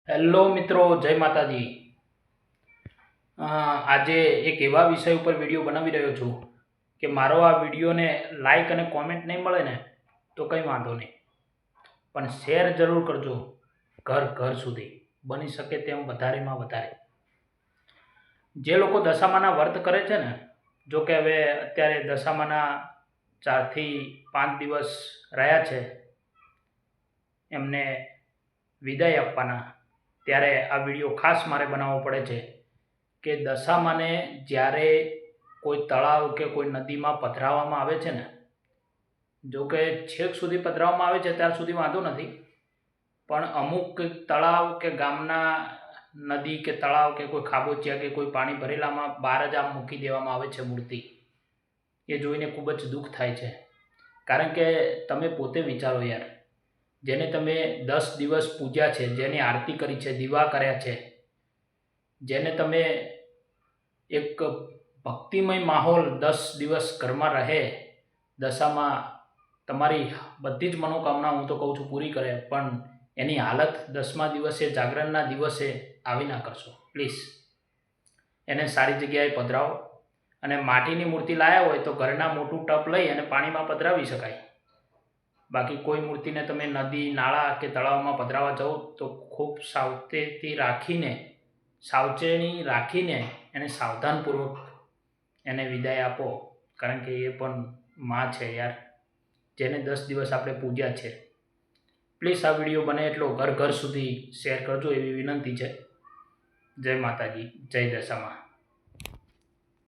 Hello મિત્રો, જય માતાજી। આજે એક એવા વિષય ઉપર વિડીયો બનાવી રહ્યો છું કે મારો આ વિડીયોને લાઈક અને કોમેન્ટ નહીં મળે ને તો કંઈ વાંધો નહીં, પણ શેર જરૂર કરજો ઘર ઘર સુધી, બની શકે તેમ વધારેમાં વધારે। જે લોકો દશામાના વ્રત કરે છે ને, જો કે હવે અત્યારે દશામાના 4 થી 5 દિવસ રહ્યા છે, એમને વિદાય આપવાના, ત્યારે આ વિડીયો ખાસ મારે બનાવવો પડે છે કે દશામાને જ્યારે કોઈ તળાવ કે કોઈ નદીમાં પધરાવવામાં આવે છે ને, જો કે છેક સુધી પધરાવવામાં આવે છે ત્યાર સુધી વાંધો નથી, પણ અમુક તળાવ કે ગામના નદી કે તળાવ કે કોઈ ખાબોચિયા કે કોઈ પાણી ભરેલામાં બહાર જ આમ મૂકી દેવામાં આવે છે મૂર્તિ। એ જોઈને ખૂબ જ દુઃખ થાય છે, કારણ કે તમે પોતે વિચારો યાર, જેને તમે 10 દિવસ પૂજ્યા છે, જેની આરતી કરી છે, દીવા કર્યા છે, જેને તમે એક ભક્તિમય માહોલ 10 દિવસ ઘરમાં રહે, દશામાં તમારી બધી જ મનોકામના હું તો કહું છું પૂરી કરે, પણ એની હાલત 10મા દિવસે જાગરણના દિવસે આવી ના કરશો પ્લીઝ। એને સારી જગ્યાએ પધરાવો, અને માટીની મૂર્તિ લાવ્યા હોય તો ઘરના મોટું ટપ લઈ અને પાણીમાં પધરાવી શકાય। બાકી કોઈ મૂર્તિને તમે નદી, નાળા કે તળાવમાં પધરાવવા જાઓ તો ખૂબ સાવચેતી રાખીને એને સાવધાનપૂર્વક એને વિદાય આપો, કારણ કે એ પણ માં છે યાર, જેને 10 દિવસ આપણે પૂજ્યા છે। પ્લીઝ આ વિડીયો બને એટલો ઘર ઘર સુધી શેર કરજો એવી વિનંતી છે। જય માતાજી, જય દશામાં।